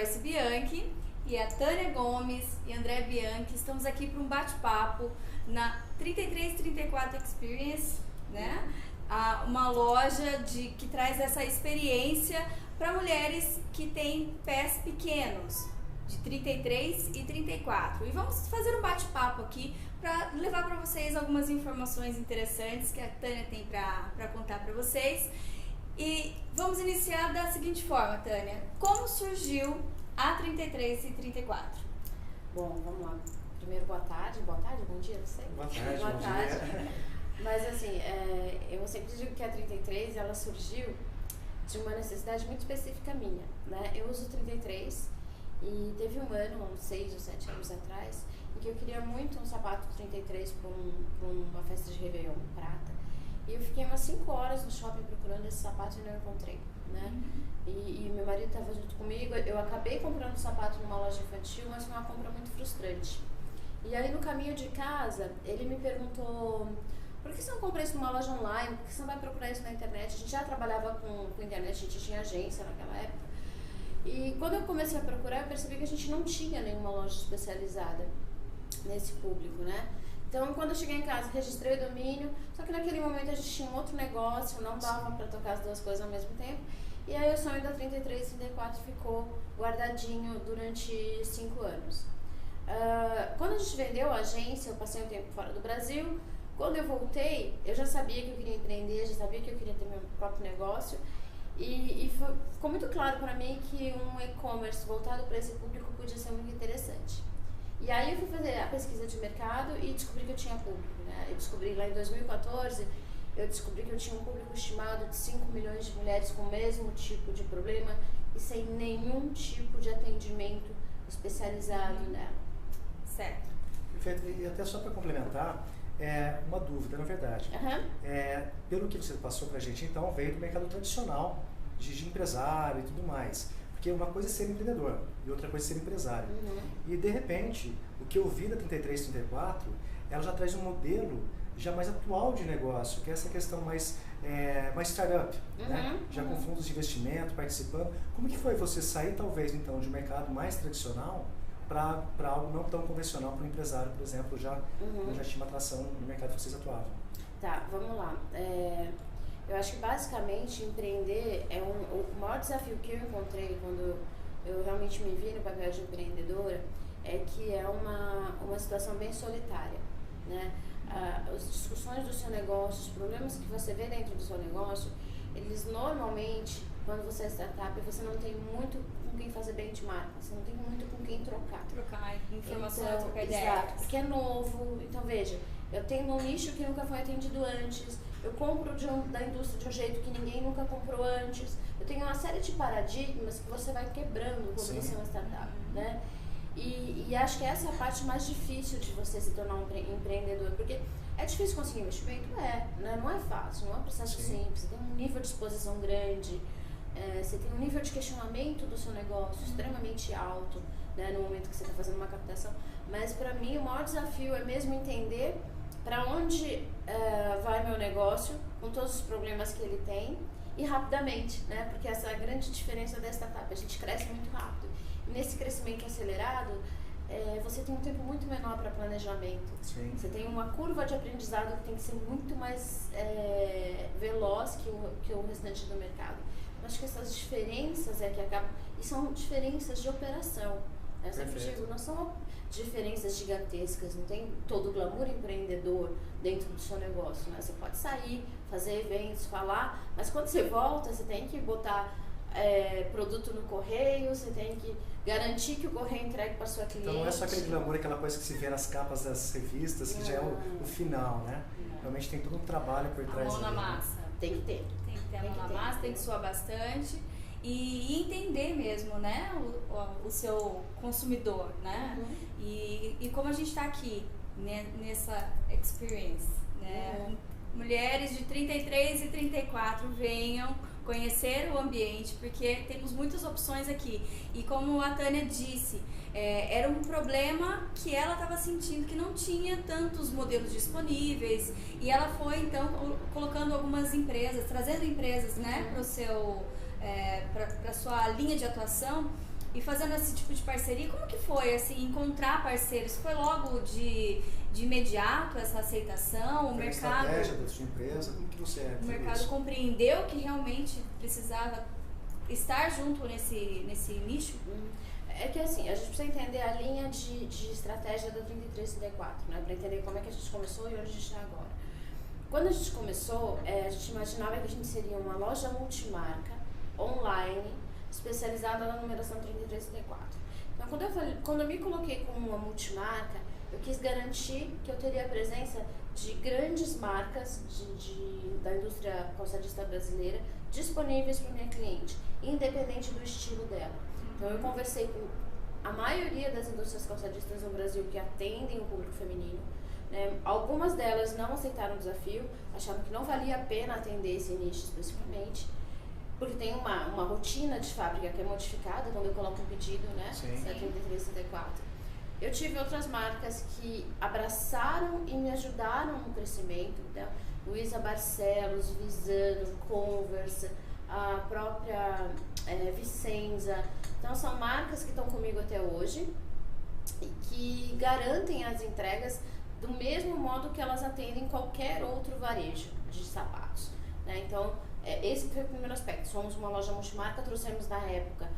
Joyce Bianchi e a Tânia Gomes e André Bianchi. Estamos aqui para um bate-papo na 3334 Experience, né? Uma loja que traz essa experiência para mulheres que têm pés pequenos, de 33 e 34. E vamos fazer um bate-papo aqui para levar para vocês algumas informações interessantes que a Tânia tem para contar para vocês. E vamos iniciar da seguinte forma, Tânia. Como surgiu a 33 e 34? Bom, vamos lá. Primeiro, boa tarde, bom dia, não sei. Boa tarde, boa bom tarde. dia. Mas assim, eu sempre digo que a 33, ela surgiu de uma necessidade muito específica minha, né? Eu uso 33 e teve um ano, uns 6 ou 7 anos atrás, em que eu queria muito um sapato 33 para uma festa de Réveillon prata. E eu fiquei umas 5 horas no shopping procurando esse sapato e não encontrei, né? E meu marido estava junto comigo. Eu acabei comprando o sapato numa loja infantil, mas foi uma compra muito frustrante. E aí no caminho de casa, ele me perguntou: por que você não compra isso numa loja online? Por que você não vai procurar isso na internet? A gente já trabalhava com internet, a gente tinha agência naquela época. E quando eu comecei a procurar, eu percebi que a gente não tinha nenhuma loja especializada nesse público, né? Então, quando eu cheguei em casa, registrei o domínio, só que naquele momento a gente tinha um outro negócio, não dava para tocar as duas coisas ao mesmo tempo. E aí o sonho da 33 e 34 ficou guardadinho durante 5 anos. Quando a gente vendeu a agência, eu passei um tempo fora do Brasil. Quando eu voltei, eu já sabia que eu queria empreender, já sabia que eu queria ter meu próprio negócio. E ficou muito claro para mim que um e-commerce voltado para esse público podia ser muito interessante. E aí eu fui fazer a pesquisa de mercado e descobri que eu tinha público, né? Eu descobri lá em 2014, eu descobri que eu tinha um público estimado de 5 milhões de mulheres com o mesmo tipo de problema e sem nenhum tipo de atendimento especializado nela. Certo. Perfeito. E até só para complementar, uma dúvida, na verdade. Pelo que você passou para a gente, então, veio do mercado tradicional, de empresário e tudo mais. Porque uma coisa é ser empreendedor e outra coisa é ser empresário. E de repente, o que eu vi da 33 e 34, ela já traz um modelo já mais atual de negócio, que é essa questão mais startup, né? Já com fundos de investimento, participando. Como que foi você sair, talvez, então, de um mercado mais tradicional para algo não tão convencional para o empresário, por exemplo, já tinha uma atração no mercado que vocês atuavam? Tá, vamos lá. Eu acho que basicamente empreender é o maior desafio que eu encontrei quando eu realmente me vi no papel de empreendedora, é que é uma situação bem solitária, né? As discussões do seu negócio, os problemas que você vê dentro do seu negócio, eles normalmente, quando você é startup, você não tem muito com quem fazer benchmark, você não tem muito com quem trocar. Trocar informação, então, trocar ideias. Exato, porque é novo. Então veja, eu tenho um nicho que nunca foi atendido antes, eu compro da indústria de um jeito que ninguém nunca comprou antes. Eu tenho uma série de paradigmas que você vai quebrando quando você é uma startup, né? E acho que essa é a parte mais difícil de você se tornar um empreendedor, porque é difícil conseguir investimento? Né? Não é fácil, não é um processo simples, você tem um nível de exposição grande, você tem um nível de questionamento do seu negócio extremamente alto, né, no momento que você está fazendo uma captação. Mas para mim o maior desafio é mesmo entender para onde vai meu negócio, com todos os problemas que ele tem, e rapidamente, né? Porque essa é a grande diferença da startup, a gente cresce muito rápido. E nesse crescimento acelerado, você tem um tempo muito menor para planejamento. Sim. Você tem uma curva de aprendizado que tem que ser muito mais veloz que o restante do mercado. Eu acho que essas diferenças que acabam, e são diferenças de operação. Eu sempre digo, não são diferenças gigantescas, não tem todo o glamour empreendedor dentro do seu negócio, né? Você pode sair, fazer eventos, falar, mas quando você volta, você tem que botar produto no correio, você tem que garantir que o correio entregue para sua cliente. Então não é só aquele glamour, aquela coisa que se vê nas capas das revistas, que já é o final, né? Realmente tem todo um trabalho por trás. A mão na massa. Tem que ter. Tem que ter a mão na massa, tem que suar bastante. E entender mesmo, né, o seu consumidor, né? E como a gente está aqui, né, nessa experience, né? Mulheres de 33 e 34 venham conhecer o ambiente, porque temos muitas opções aqui. E como a Tânia disse, era um problema que ela estava sentindo que não tinha tantos modelos disponíveis, e ela foi então colocando algumas empresas, trazendo empresas, né, para o seu para sua linha de atuação, E fazendo esse tipo de parceria, como que foi, assim, encontrar parceiros? Foi logo de imediato essa aceitação? O mercado... estratégia da sua empresa? Como que você... O mercado compreendeu que realmente precisava estar junto nesse nicho? É que assim, a gente precisa entender a linha de estratégia da 3334, né? Para entender como é que a gente começou e onde a gente está agora. Quando a gente começou, a gente imaginava que a gente seria uma loja multimarca, online, especializada na numeração 3334. Então, quando eu me coloquei como uma multimarca, eu quis garantir que eu teria a presença de grandes marcas da indústria calçadista brasileira disponíveis para minha cliente, independente do estilo dela. Então, eu conversei com a maioria das indústrias calçadistas no Brasil que atendem o público feminino. Né? Algumas delas não aceitaram o desafio, acharam que não valia a pena atender esse nicho especificamente, porque tem uma rotina de fábrica que é modificada quando eu coloco um pedido, né? Da 3334. Eu tive outras marcas que abraçaram e me ajudaram no crescimento. Então, Luiza Barcelos, Visano, Converse, a própria Vicenza. Então, são marcas que estão comigo até hoje e que garantem as entregas do mesmo modo que elas atendem qualquer outro varejo de sapatos. Né? Então, esse foi o primeiro aspecto. Somos uma loja multimarca, trouxemos na época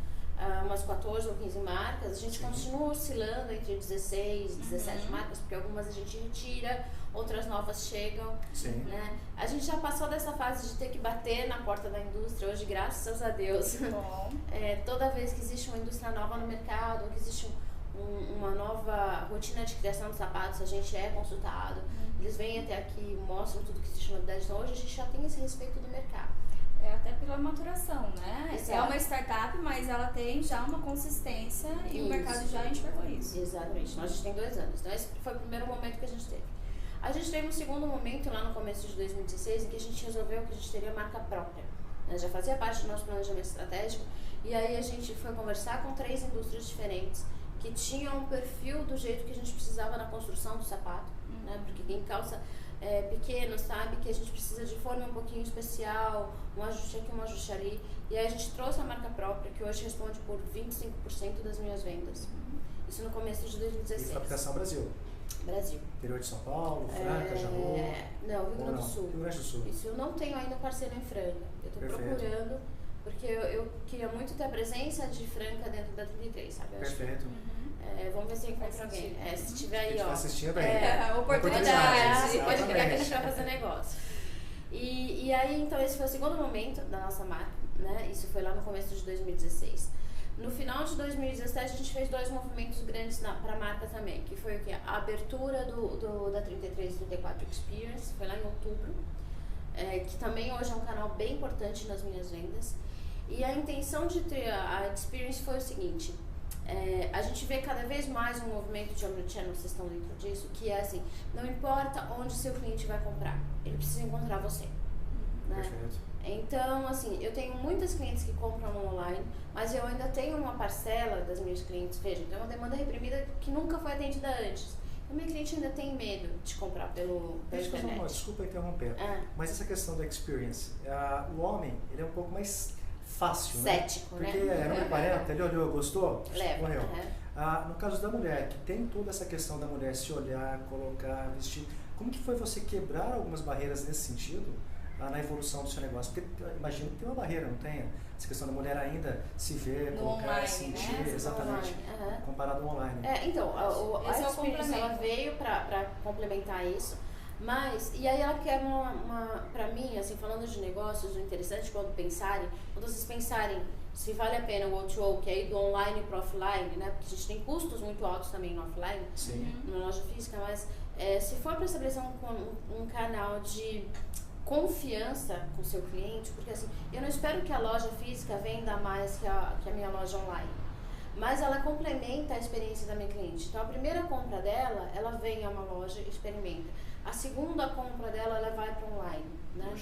umas 14 ou 15 marcas. A gente continua oscilando entre 16 e 17 marcas, porque algumas a gente retira, outras novas chegam. Né? A gente já passou dessa fase de ter que bater na porta da indústria. Hoje, graças a Deus, toda vez que existe uma indústria nova no mercado, que existe uma nova rotina de criação de sapatos, a gente é consultado. Eles vêm até aqui, mostram tudo que existe de novidade. Então, hoje a gente já tem esse respeito do mercado. Até pela maturação, né? Exato. É uma startup, mas ela tem já uma consistência e o mercado já enxergou isso. Exatamente. Então, a gente tem 2 anos. Então, esse foi o primeiro momento que a gente teve. A gente teve um segundo momento lá no começo de 2016 em que a gente resolveu que a gente teria marca própria. Já fazia parte do nosso planejamento estratégico e aí a gente foi conversar com 3 indústrias diferentes que tinham um perfil do jeito que a gente precisava na construção do sapato, né? Porque quem calça pequeno sabe que a gente precisa de forma um pouquinho especial, um ajuste aqui, um ajuste ali. E aí a gente trouxe a marca própria, que hoje responde por 25% das minhas vendas. Isso no começo de 2016. E fabricação Brasil? Brasil. Interior de São Paulo, Franca, Jaú? Não, Rio Grande do Sul. Rio Grande do Sul. Isso, eu não tenho ainda um parceiro em Franca. Eu estou procurando, porque eu queria muito ter a presença de Franca dentro da 33, sabe? Perfeito. Vamos ver se eu encontro alguém. Se tiver aí, ó. Assistindo aí. Oportunidade. Pode ligar que a gente vai fazer negócio. E aí, então, esse foi o segundo momento da nossa marca, né? Isso foi lá no começo de 2016. No final de 2017, a gente fez 2 movimentos grandes para a marca também, que foi o quê? A abertura da 3334 Experience, foi lá em outubro, que também hoje é um canal bem importante nas minhas vendas. E a intenção de ter a Experience foi o seguinte: a gente vê cada vez mais um movimento de omnichannel, vocês estão dentro disso, que é assim, não importa onde seu cliente vai comprar, ele precisa encontrar você. Né? Perfeito. Então, assim, eu tenho muitas clientes que compram no online, mas eu ainda tenho uma parcela das minhas clientes, veja, tem uma demanda reprimida que nunca foi atendida antes. A minha cliente ainda tem medo de comprar pela internet. Desculpa interromper, mas essa questão da experience, o homem, ele é um pouco mais fácil, cético, né? Porque é número 40, ele olhou, gostou? Leva. Morreu. No caso da mulher, que tem toda essa questão da mulher se olhar, colocar, vestir, como que foi você quebrar algumas barreiras nesse sentido na evolução do seu negócio? Porque imagino que tem uma barreira, não tem? Essa questão da mulher ainda se ver, colocar, online, sentir, né? Exatamente, comparado ao online. Então, a experiência ela veio para complementar isso. Mas, e aí ela quer pra mim, assim, falando de negócios, o interessante quando vocês pensarem se vale a pena o O2O, que é ir do online para offline, né? Porque a gente tem custos muito altos também no offline, numa loja física, mas se for para estabelecer um canal de confiança com o seu cliente, porque assim, eu não espero que a loja física venda mais que a minha loja online, mas ela complementa a experiência da minha cliente. Então a primeira compra dela, ela vem a uma loja e experimenta. A segunda compra dela, ela vai para online, né?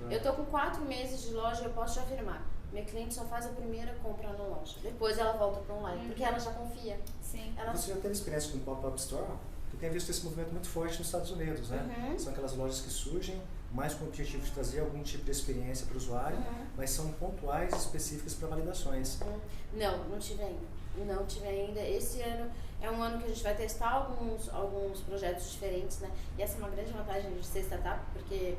Eu tô com 4 meses de loja e eu posso te afirmar, minha cliente só faz a primeira compra na loja, depois ela volta para online, porque ela já confia. Você já teve experiência com pop-up store? Eu tenho visto esse movimento muito forte nos Estados Unidos, né? São aquelas lojas que surgem mais com o objetivo de trazer algum tipo de experiência para o usuário, mas são pontuais e específicas para validações. Não tive ainda. Não tive ainda. Esse ano é um ano que a gente vai testar alguns projetos diferentes, né? E essa é uma grande vantagem de ser startup, porque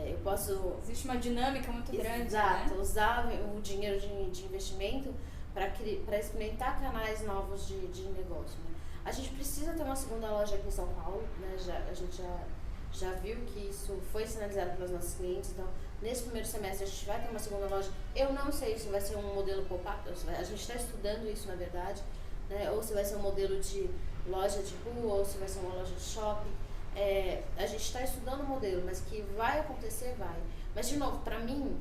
eu posso... Existe uma dinâmica muito grande, exato, né? Usar o dinheiro de investimento para experimentar canais novos de negócio, né? A gente precisa ter uma segunda loja aqui em São Paulo, né? A gente já viu que isso foi sinalizado pelos nossos clientes, então nesse primeiro semestre a gente vai ter uma segunda loja. Eu não sei se vai ser um modelo pop-up, a gente está estudando isso na verdade, né? Ou se vai ser um modelo de loja de rua, ou se vai ser uma loja de shopping. A gente está estudando o modelo, mas que vai acontecer, vai. Mas de novo, para mim,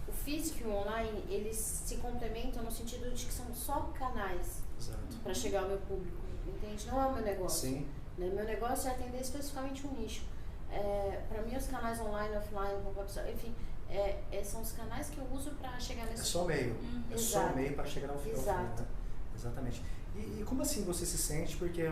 o físico e o online, eles se complementam no sentido de que são só canais para chegar ao meu público, entende? Não é o meu negócio. Sim. Né? Meu negócio é atender especificamente um nicho. Para mim, os canais online, offline, enfim, são os canais que eu uso para chegar nesse... É só o meio. É só o meio para chegar ao fim. Exato. Né? Exatamente. E como assim você se sente? Porque,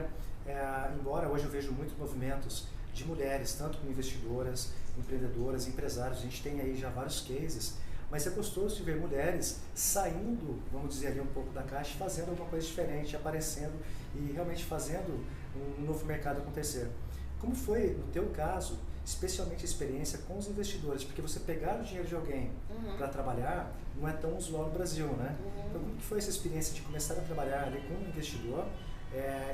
embora hoje eu vejo muitos movimentos de mulheres, tanto como investidoras, empreendedoras, empresários, a gente tem aí já vários cases, mas é gostoso de ver mulheres saindo, vamos dizer ali, um pouco da caixa, fazendo alguma coisa diferente, aparecendo e realmente fazendo um novo mercado acontecer. Como foi, no teu caso, especialmente a experiência com os investidores? Porque você pegar o dinheiro de alguém para trabalhar não é tão usual no Brasil, né? Então, como que foi essa experiência de começar a trabalhar ali com um investidor?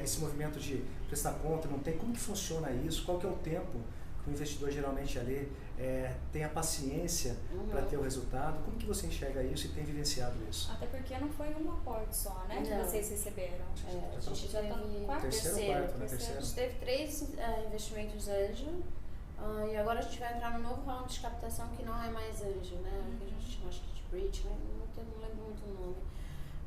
Esse movimento de prestar conta, não tem? Como que funciona isso? Qual que é o tempo que o investidor geralmente ali tem a paciência para ter o resultado? Como que você enxerga isso e tem vivenciado isso? Até porque não foi um aporte só, né? Que vocês receberam. A gente já está no terceiro. A gente teve 3 investimentos anjo. E agora a gente vai entrar no novo round de captação que não é mais anjo, né? Que a gente chama, acho que de bridge, né? Não lembro muito o nome.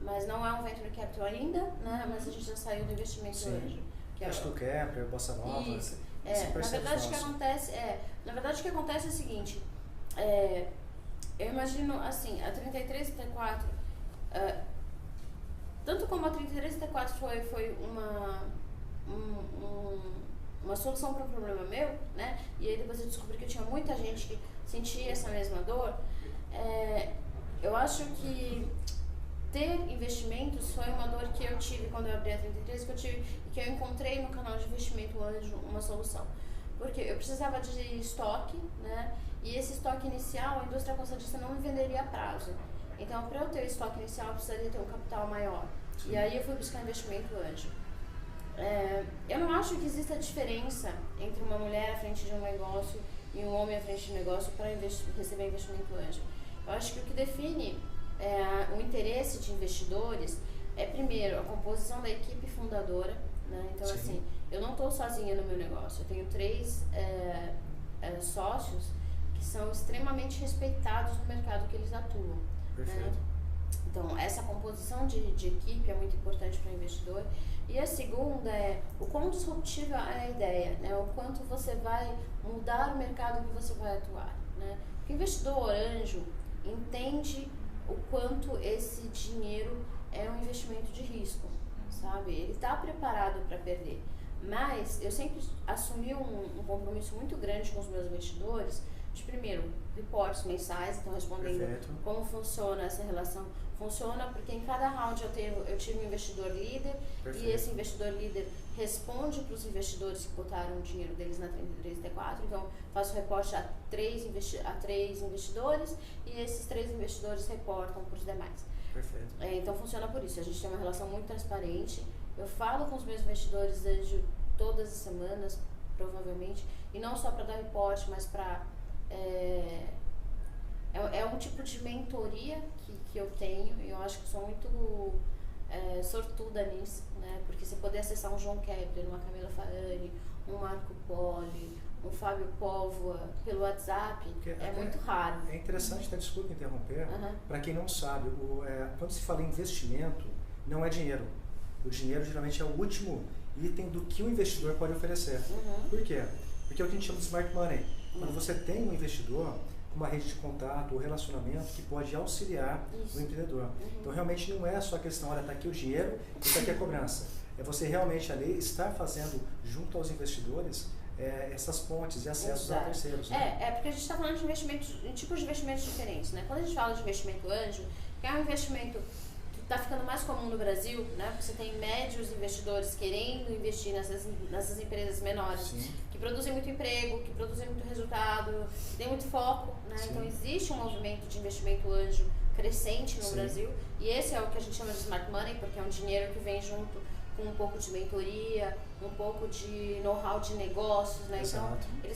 Mas não é um venture capital ainda, né? Mas a gente já saiu do investimento anjo. Acho que o Kepler, Bossa Nova. Isso. Na verdade, o que acontece é o seguinte, eu imagino assim, a 33 e 34, tanto como a 33 e 34 foi uma solução para um problema meu, né? E aí depois eu descobri que tinha muita gente que sentia essa mesma dor. Eu acho que ter investimentos foi uma dor que eu tive quando eu abri a 33, e que eu encontrei no canal de investimento anjo uma solução. Porque eu precisava de estoque, né? E esse estoque inicial, a indústria calçadista não me venderia a prazo. Então, para eu ter o estoque inicial, eu precisaria ter um capital maior. Sim. E aí eu fui buscar investimento anjo. Eu não acho que exista diferença entre uma mulher à frente de um negócio e um homem à frente de um negócio para receber investimento anjo. Eu acho que o que define o interesse de investidores primeiro, a composição da equipe fundadora, né? Então, assim, eu não estou sozinha no meu negócio. Eu tenho 3 sócios que são extremamente respeitados no mercado que eles atuam. Perfeito. Né? Então, essa composição de equipe é muito importante para o investidor. E a segunda é o quão disruptiva é a ideia, né? O quanto você vai mudar o mercado que você vai atuar, né? Porque o investidor anjo entende o quanto esse dinheiro é um investimento de risco, sabe? Ele está preparado para perder. Mas eu sempre assumi um compromisso muito grande com os meus investidores de, primeiro, reportes mensais, então respondendo como funciona essa relação. Funciona porque em cada round eu tive um investidor líder. Perfeito. E esse investidor líder responde para os investidores que botaram o dinheiro deles na 33 e T4. Então, faço reporte a 3 investidores e esses 3 investidores reportam para os demais. Perfeito. Então, funciona por isso. A gente tem uma relação muito transparente. Eu falo com os meus investidores desde todas as semanas, provavelmente, e não só para dar reporte, mas para... É um tipo de mentoria que eu tenho, e eu acho que sou muito sortuda nisso, né? Porque você poder acessar um João Kepler, uma Camila Farani, um Marco Poli, um Fábio Póvoa pelo WhatsApp, muito raro. É interessante, desculpa interromper, para quem não sabe, quando se fala em investimento, não é dinheiro. O dinheiro geralmente é o último item do que o investidor pode oferecer. Por quê? Porque é o que a gente chama de smart money. Quando você tem um investidor, uma rede de contato ou relacionamento que pode auxiliar o empreendedor. Então, realmente não é só a questão, olha, está aqui o dinheiro e está aqui a cobrança. É você realmente ali estar fazendo, junto aos investidores, essas pontes e acessos a terceiros. Né? Porque a gente está falando de tipos de investimentos diferentes. Né? Quando a gente fala de investimento anjo, que é um investimento que está ficando mais comum no Brasil, né? Porque você tem médios investidores querendo investir nessas empresas menores, Sim. que produzem muito emprego, que produzem muito resultado, que tem muito foco, né? Sim. Então existe um movimento de investimento anjo crescente no Sim. Brasil, e esse é o que a gente chama de smart money, porque é um dinheiro que vem junto com um pouco de mentoria, um pouco de know-how de negócios, né? Exato. Então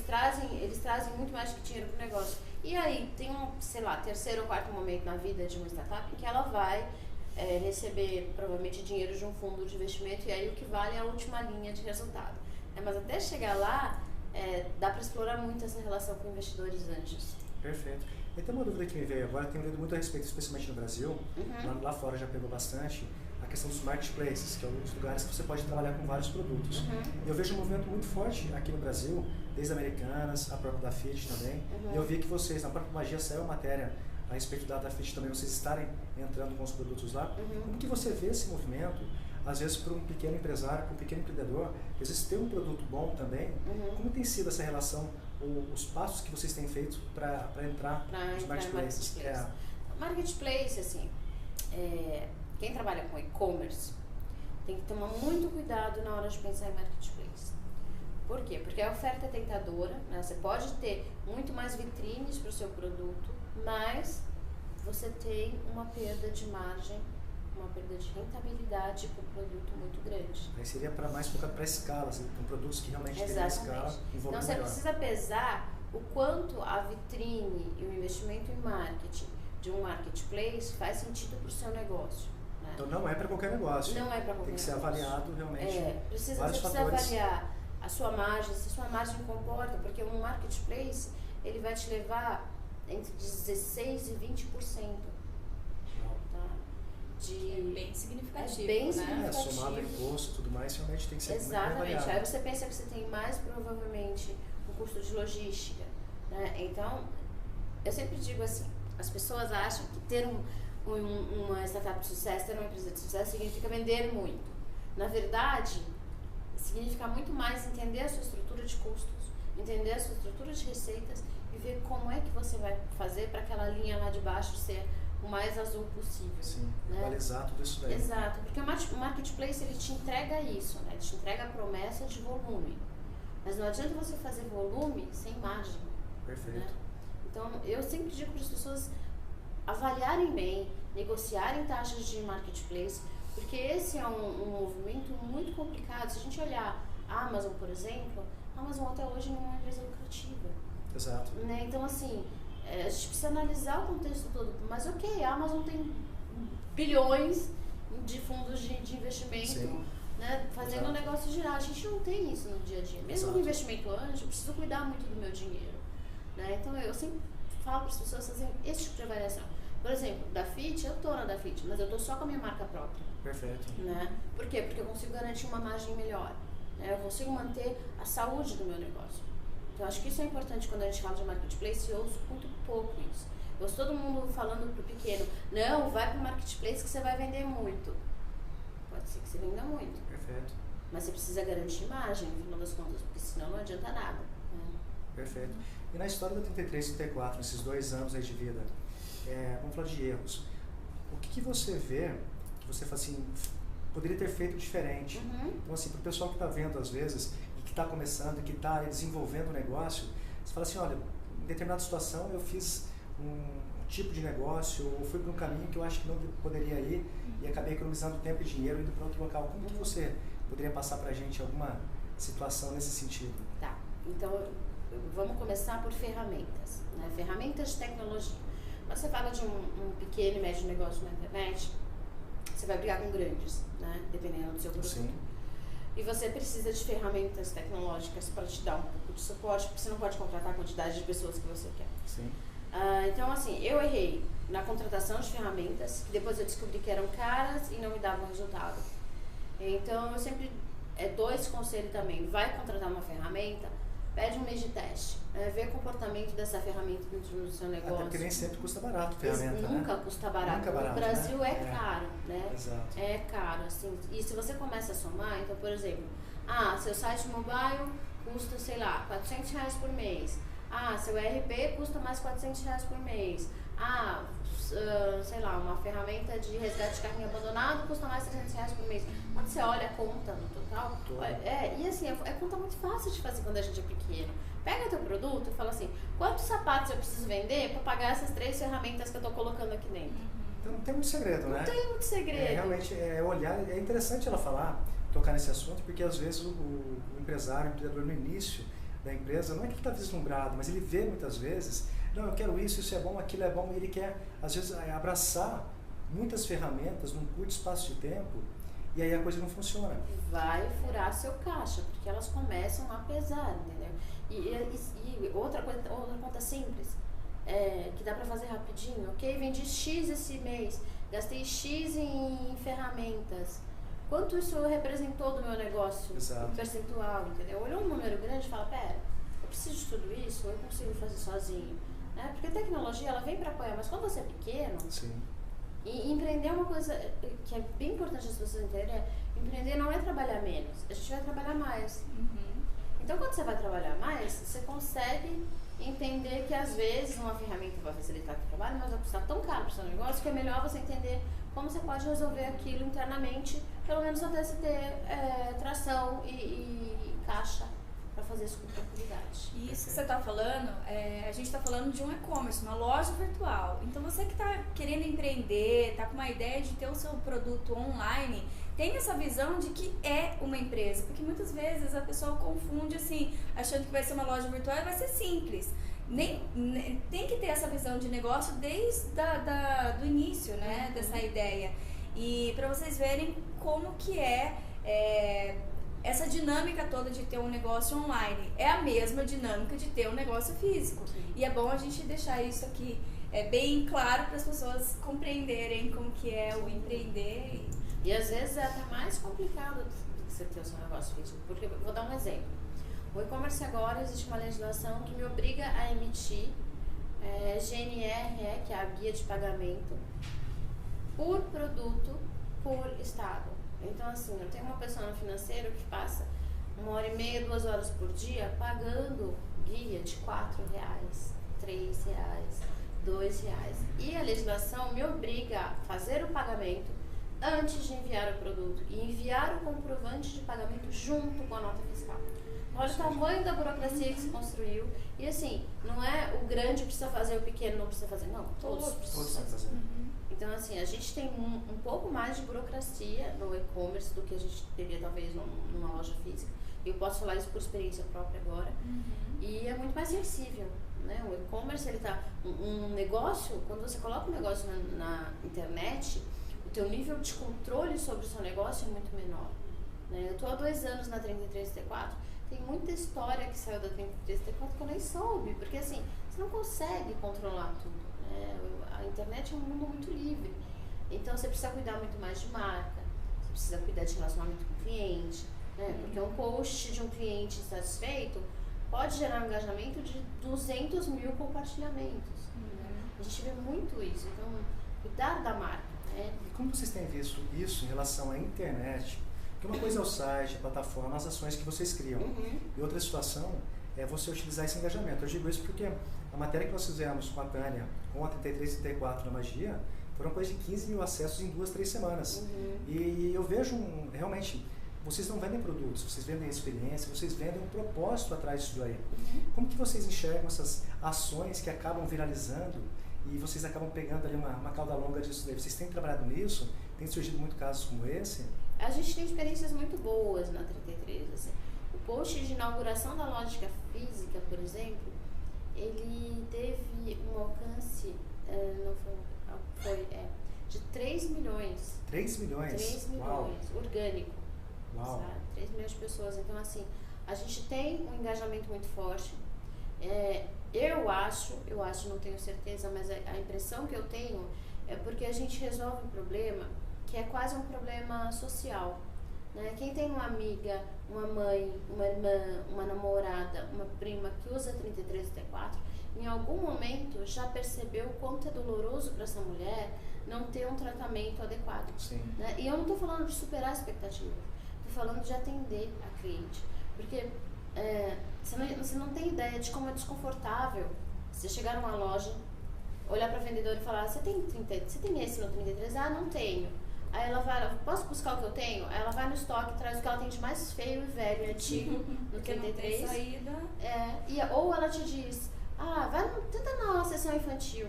eles trazem muito mais que dinheiro para o negócio. E aí tem um, sei lá, terceiro ou quarto momento na vida de uma startup em que ela vai receber provavelmente dinheiro de um fundo de investimento, e aí o que vale é a última linha de resultado. Mas até chegar lá, dá para explorar muito essa relação com investidores anjos. Perfeito. E tem uma dúvida que me veio agora, tenho lido muito a respeito, especialmente no Brasil, lá fora já pegou bastante, a questão dos marketplaces, que é um dos lugares que você pode trabalhar com vários produtos. Eu vejo um movimento muito forte aqui no Brasil, desde Americanas, a própria Dafit também, e eu vi que vocês, na própria Magia, saiu matéria a respeito da Dafit também, vocês estarem entrando com os produtos lá. Como que você vê esse movimento, às vezes para um pequeno empresário, para um pequeno empreendedor, às vezes ter um produto bom também, como tem sido essa relação, os passos que vocês têm feito para entrar nos marketplaces? Marketplace, assim, quem trabalha com e-commerce tem que tomar muito cuidado na hora de pensar em marketplace. Por quê? Porque a oferta é tentadora, né? Você pode ter muito mais vitrines para o seu produto, mas você tem uma perda de margem, uma perda de rentabilidade para o produto muito grande. Aí seria mais focado para escala, assim, com produtos que realmente têm escala e volume Então você melhor. precisa pesar o quanto a vitrine e o investimento em marketing de um marketplace faz sentido para o seu negócio. Né? Então não é para qualquer negócio. Não é para qualquer negócio. Tem que ser avaliado realmente. Você vários precisa fatores. avaliar a sua margem, se a sua margem comporta, porque um marketplace ele vai te levar entre 16% e 20%. Tá? É bem significativo, né? Somado a imposto e tudo mais, realmente tem que ser muito Exatamente. avaliado. Aí você pensa que você tem mais provavelmente um custo de logística. Né? Então, eu sempre digo assim, as pessoas acham que ter uma startup de sucesso, ter uma empresa de sucesso significa vender muito. Na verdade, significa muito mais entender a sua estrutura de custos, entender a sua estrutura de receitas e ver como é que você vai fazer para aquela linha lá de baixo ser o mais azul possível. Sim, né? equalizar tudo isso daí. Exato, porque o marketplace ele te entrega isso, né? Ele te entrega a promessa de volume. Mas não adianta você fazer volume sem margem. Perfeito. Né? Então, eu sempre digo para as pessoas avaliarem bem, negociarem taxas de marketplace, porque esse é um movimento muito complicado. Se a gente olhar a Amazon, por exemplo, a Amazon até hoje não é uma empresa lucrativa. Exato. Né? Então, assim, a gente precisa analisar o contexto todo. Mas, ok, a Amazon tem bilhões de fundos de investimento, né, fazendo o negócio girar. A gente não tem isso no dia a dia. Mesmo no investimento anjo, eu preciso cuidar muito do meu dinheiro. Né? Então, eu sempre falo para as pessoas fazerem esse tipo de avaliação. Por exemplo, da Fit, eu estou na da Fit, mas eu estou só com a minha marca própria. Perfeito. Né? Por quê? Porque eu consigo garantir uma margem melhor. Né? Eu consigo manter a saúde do meu negócio. Então, acho que isso é importante quando a gente fala de marketplace, eu ouço muito pouco isso. Eu ouço todo mundo falando pro pequeno, não, vai pro marketplace que você vai vender muito. Pode ser que você venda muito. Perfeito. Mas você precisa garantir margem, no final das contas, porque senão não adianta nada. Né? Perfeito. E na história da 33 e 34, nesses 2 anos aí de vida, vamos falar de erros. O que você vê, que você fala assim, poderia ter feito diferente? Então, assim, pro pessoal que está vendo às vezes, e que está começando, e que está desenvolvendo o negócio, você fala assim, olha, em determinada situação eu fiz um tipo de negócio, ou fui para um caminho que eu acho que não poderia ir, e acabei economizando tempo e dinheiro indo para outro local. Como que você poderia passar para a gente alguma situação nesse sentido? Tá, então vamos começar por ferramentas, né? Ferramentas de tecnologia. Quando você fala de um pequeno e médio negócio na internet, você vai brigar com grandes, né? Dependendo do seu produto. Sim. E você precisa de ferramentas tecnológicas para te dar um pouco de suporte, porque você não pode contratar a quantidade de pessoas que você quer. Sim. Então, assim, eu errei na contratação de ferramentas, que depois eu descobri que eram caras e não me davam resultado. Então, eu sempre dou esse conselho também. Vai contratar uma ferramenta, pede um mês de teste, vê o comportamento dessa ferramenta dentro do seu negócio. Até porque nem sempre custa barato a ferramenta, nunca né? custa barato. Nunca barato, no Brasil né? é caro, né? Exato. É caro, assim. E se você começa a somar, então, por exemplo, seu site mobile custa, sei lá, R$400 por mês. Seu ERP custa mais R$400 por mês. sei lá, uma ferramenta de resgate de carrinho abandonado custa mais R$300 por mês. Quando você olha a conta no total, e assim, é conta muito fácil de fazer quando a gente é pequeno. Pega teu produto e fala assim, quantos sapatos eu preciso vender para pagar essas 3 ferramentas que eu tô colocando aqui dentro? Então não tem muito segredo, né? Não tem muito segredo. Realmente, olhar, é interessante ela tocar nesse assunto, porque às vezes o empresário, o empreendedor no início da empresa, não é que ele está vislumbrado, mas ele vê muitas vezes, não, eu quero isso é bom, aquilo é bom, e ele quer, às vezes, abraçar muitas ferramentas num curto espaço de tempo, e aí a coisa não funciona. Vai furar seu caixa, porque elas começam a pesar, entendeu? E outra conta simples, que dá pra fazer rapidinho, ok? Vendi X esse mês, gastei X em ferramentas. Quanto isso representou do meu negócio? Exato. Percentual, entendeu? Olhou um número grande e fala, pera, eu preciso de tudo isso, eu consigo fazer sozinho. Né? Porque a tecnologia, ela vem pra apoiar, mas quando você é pequeno, sim. E empreender é uma coisa que é bem importante as pessoas entenderem, empreender não é trabalhar menos, a gente vai trabalhar mais. Então quando você vai trabalhar mais, você consegue entender que às vezes uma ferramenta vai facilitar o trabalho, mas vai custar tão caro para o seu negócio que é melhor você entender como você pode resolver aquilo internamente, pelo menos até você ter tração e caixa para fazer isso com tranquilidade. Isso que você está falando, a gente está falando de um e-commerce, uma loja virtual. Então você que está querendo empreender, está com uma ideia de ter o seu produto online, tem essa visão de que é uma empresa, porque muitas vezes a pessoa confunde assim, achando que vai ser uma loja virtual e vai ser simples. Tem que ter essa visão de negócio desde do início, né, dessa ideia. E para vocês verem como que essa dinâmica toda de ter um negócio online é a mesma dinâmica de ter um negócio físico. E é bom a gente deixar isso aqui bem claro para as pessoas compreenderem como que é o empreender. E às vezes é até mais complicado do que você ter o seu negócio físico. Porque, vou dar um exemplo. O e-commerce agora existe uma legislação que me obriga a emitir GNR, que é a guia de pagamento, por produto, por estado. Então assim, eu tenho uma pessoa no financeiro que passa 1h30, 2 horas por dia pagando guia de R$4, R$3, R$2. E a legislação me obriga a fazer o pagamento antes de enviar o produto e enviar o comprovante de pagamento junto com a nota fiscal. Olha o tamanho da burocracia que se construiu. E assim, não é o grande precisa fazer, o pequeno não precisa fazer. Não, todos precisam fazer. Então assim, a gente tem um pouco mais de burocracia no e-commerce do que a gente teria talvez numa loja física. Eu posso falar isso por experiência própria agora. E é muito mais sensível, né? O e-commerce, ele tá um negócio, quando você coloca um negócio na internet, o teu nível de controle sobre o seu negócio é muito menor, né? Eu estou há 2 anos na 3334, tem muita história que saiu da 3334 que eu nem soube, porque assim, você não consegue controlar tudo, né? A internet é um mundo muito livre, então você precisa cuidar muito mais de marca, você precisa cuidar de relacionamento com o cliente, né? Porque um post de um cliente insatisfeito pode gerar um engajamento de 200 mil compartilhamentos, né? A gente vê muito isso, então cuidar da marca. E como vocês têm visto isso em relação à internet? Porque uma coisa é o site, a plataforma, as ações que vocês criam. E outra situação é você utilizar esse engajamento. Eu digo isso porque a matéria que nós fizemos com a Tânia, com a 3334 na Magia, foram coisa de 15 mil acessos em 2, 3 semanas. E eu vejo realmente, vocês não vendem produtos, vocês vendem experiência, vocês vendem um propósito atrás disso daí. Como que vocês enxergam essas ações que acabam viralizando e vocês acabam pegando ali uma cauda longa disso daí? Vocês têm trabalhado nisso? Tem surgido muitos casos como esse? A gente tem experiências muito boas na 33. Assim. O post de inauguração da loja física, por exemplo, ele teve um alcance de 3 milhões. 3 milhões? 3 milhões, Uau. Orgânico. Uau. Sabe? 3 milhões de pessoas. Então, assim, a gente tem um engajamento muito forte. Eu acho, não tenho certeza, mas a impressão que eu tenho é porque a gente resolve um problema que é quase um problema social, né? Quem tem uma amiga, uma mãe, uma irmã, uma namorada, uma prima que usa 33 e 34, em algum momento já percebeu o quanto é doloroso para essa mulher não ter um tratamento adequado. Sim. Né? E eu não estou falando de superar a expectativa, estou falando de atender a cliente, porque você não tem ideia de como é desconfortável você chegar numa loja, olhar para a vendedora e falar, você tem esse no 33? Ah, não tenho. Aí ela vai, posso buscar o que eu tenho? Aí ela vai no estoque, traz o que ela tem de mais feio e velho e antigo no 33. Não tem saída. Ou ela te diz, tenta na sessão infantil.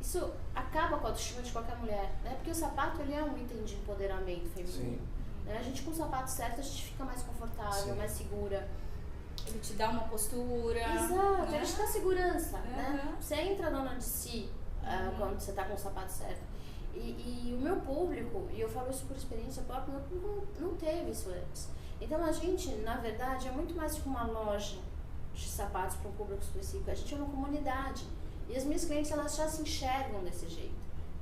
Isso acaba com a autoestima de qualquer mulher, né? Porque o sapato, ele é um item de empoderamento feminino. Né? A gente com o sapato certo, a gente fica mais confortável, mais segura. Ele te dá uma postura. Exato, ele te dá segurança, né? Você entra dona de si quando você tá com o sapato certo. E o meu público, e eu falo isso por experiência própria, meu público não teve isso antes. Então a gente, na verdade, é muito mais que uma loja de sapatos para um público específico. A gente é uma comunidade. E as minhas clientes, elas já se enxergam desse jeito,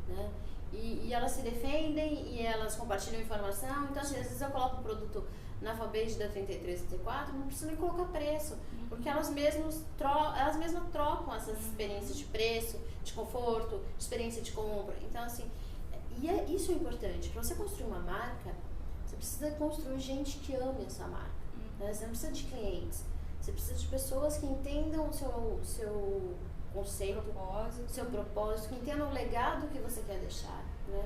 né? E elas se defendem e elas compartilham informação. Então, assim, às vezes eu coloco o produto na fanpage da 33, 34, não preciso nem colocar preço, porque elas mesmas trocam essas experiências de preço, de conforto, de experiência de compra. Então, assim, isso é importante. Para você construir uma marca, você precisa construir gente que ame essa marca. Né? Você não precisa de clientes, você precisa de pessoas que entendam o seu conceito, seu propósito, que entendam o legado que você quer deixar, né?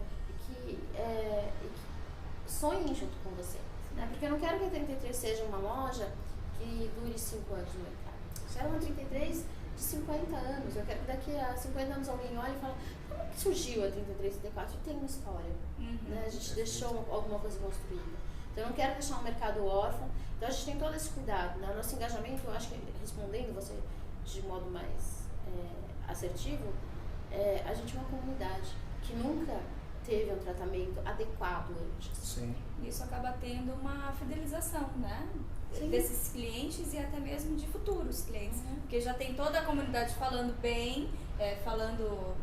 E que sonhem junto com você. Né? Porque eu não quero que a 33 seja uma loja que dure 5 anos no mercado. Eu quero uma 33 de 50 anos. Eu quero que daqui a 50 anos alguém olhe e fale, como que surgiu a 33, 34? Tem uma história. Né? A gente deixou alguma coisa construída. Então eu não quero deixar um mercado órfão. Então a gente tem todo esse cuidado. Né? Nosso engajamento, eu acho que respondendo você de modo mais assertivo, a gente é uma comunidade que nunca teve um tratamento adequado antes. Sim. Isso acaba tendo uma fidelização, né? Sim. Desses clientes e até mesmo de futuros clientes. Porque já tem toda a comunidade falando bem, falando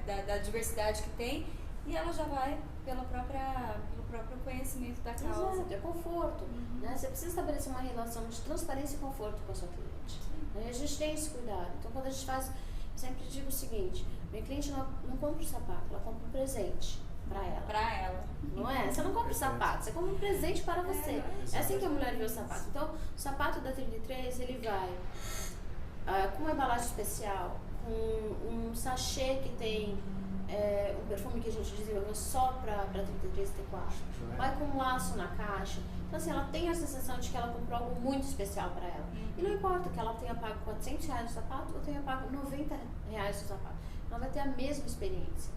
da diversidade que tem, e ela já vai pelo próprio conhecimento da causa. Exato, é conforto. Né? Você precisa estabelecer uma relação de transparência e conforto com a sua cliente. Né? A gente tem esse cuidado. Então, quando a gente faz, eu sempre digo o seguinte, minha cliente não compra o sapato, ela compra um presente para ela. Para ela. Não é? Você não compra o sapato, você compra um presente para você. É assim que a mulher vê o sapato. Então, o sapato da 33, ele vai com uma embalagem especial, com um sachê que tem um perfume que a gente desenvolveu só para 33 e 34. Vai com um laço na caixa. Então, assim, ela tem a sensação de que ela comprou algo muito especial para ela. E não importa que ela tenha pago R$400 no sapato ou tenha pago R$90 no sapato. Ela vai ter a mesma experiência.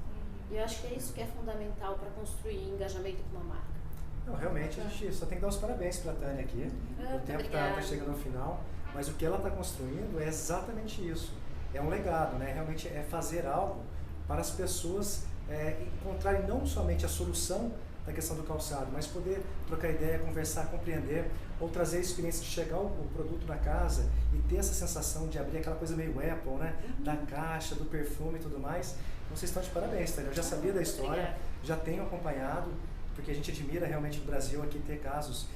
E eu acho que é isso que é fundamental para construir engajamento com uma marca. Não, realmente, a gente só tem que dar os parabéns para a Tânia aqui. O tempo está chegando ao final, mas o que ela está construindo é exatamente isso. É um legado, né? Realmente é fazer algo para as pessoas encontrarem não somente a solução da questão do calçado, mas poder trocar ideia, conversar, compreender, ou trazer a experiência de chegar o produto na casa e ter essa sensação de abrir aquela coisa meio Apple, né? Da caixa, do perfume e tudo mais. Então, vocês estão de parabéns, Tânia. Eu já sabia da história, já tenho acompanhado, porque a gente admira realmente o Brasil aqui ter casos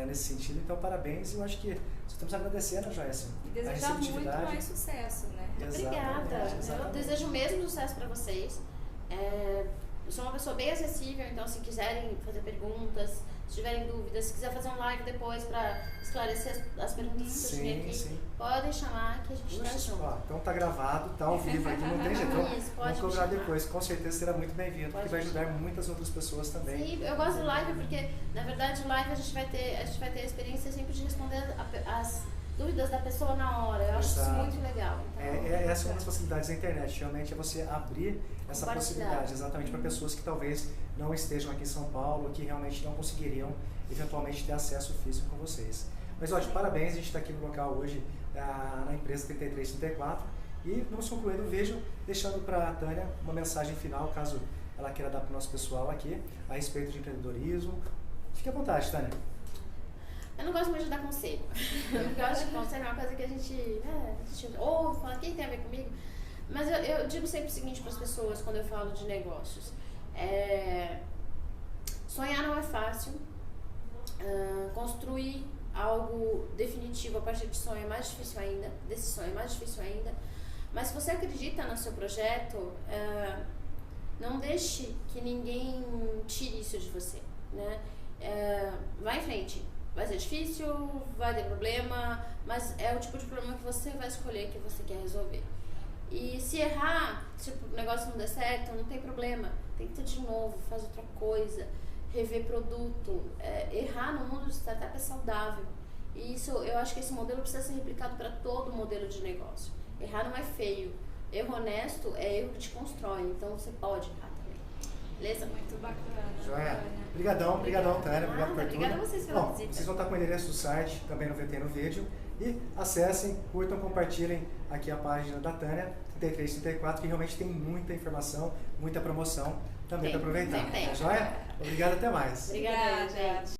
nesse sentido. Então, parabéns. E eu acho que só estamos agradecendo, Joyce. E desejar muito mais sucesso, né? Obrigada. Eu desejo o mesmo sucesso para vocês. Eu sou uma pessoa bem acessível, então se quiserem fazer perguntas, se tiverem dúvidas, se quiser fazer um live depois para esclarecer as perguntas que eu tinha aqui, podem chamar que a gente está junto. Então tá gravado, tá ao vivo aqui, não tem jeito. Vamos cobrar depois, com certeza será muito bem-vindo, porque vai ajudar muitas outras pessoas também. Sim, eu gosto de live porque, na verdade, live a gente vai ter a experiência sempre de responder as dúvidas da pessoa na hora. Eu acho isso muito legal. Então, essa é uma das facilidades da internet, realmente é você abrir essa possibilidade, exatamente para pessoas que talvez não estejam aqui em São Paulo, que realmente não conseguiriam eventualmente ter acesso físico com vocês. Mas olha, parabéns, a gente está aqui no local hoje, na empresa 3334, e vamos concluindo o vídeo, deixando para a Tânia uma mensagem final, caso ela queira dar para o nosso pessoal aqui, a respeito de empreendedorismo. Fique à vontade, Tânia. Eu não gosto muito de dar conselho. Eu acho que conselho é uma coisa que a gente ouve, fala, quem tem a ver comigo? Mas eu digo sempre o seguinte para as pessoas quando eu falo de negócios. Sonhar não é fácil. Construir algo definitivo a partir de sonho é mais difícil ainda. Desse sonho é mais difícil ainda. Mas se você acredita no seu projeto, não deixe que ninguém tire isso de você, né? Vai em frente. Vai ser difícil, vai ter problema, mas é o tipo de problema que você vai escolher, que você quer resolver. E se errar, tipo, o negócio não der certo, não tem problema. Tenta de novo, faz outra coisa, rever produto. Errar no mundo de startup é saudável. E isso, eu acho que esse modelo precisa ser replicado para todo modelo de negócio. Errar não é feio. Erro honesto é erro que te constrói. Então você pode errar também. Beleza? Muito bacana. Joia. Obrigadão, Tânia. Obrigado por tudo. Obrigada a vocês pela visita. Vocês vão estar com o endereço do site, também no VT no vídeo. E acessem, curtam, compartilhem aqui a página da Tânia, 3334, que realmente tem muita informação, muita promoção também para aproveitar. Tem. Joia? Obrigado, até mais. Obrigada, gente.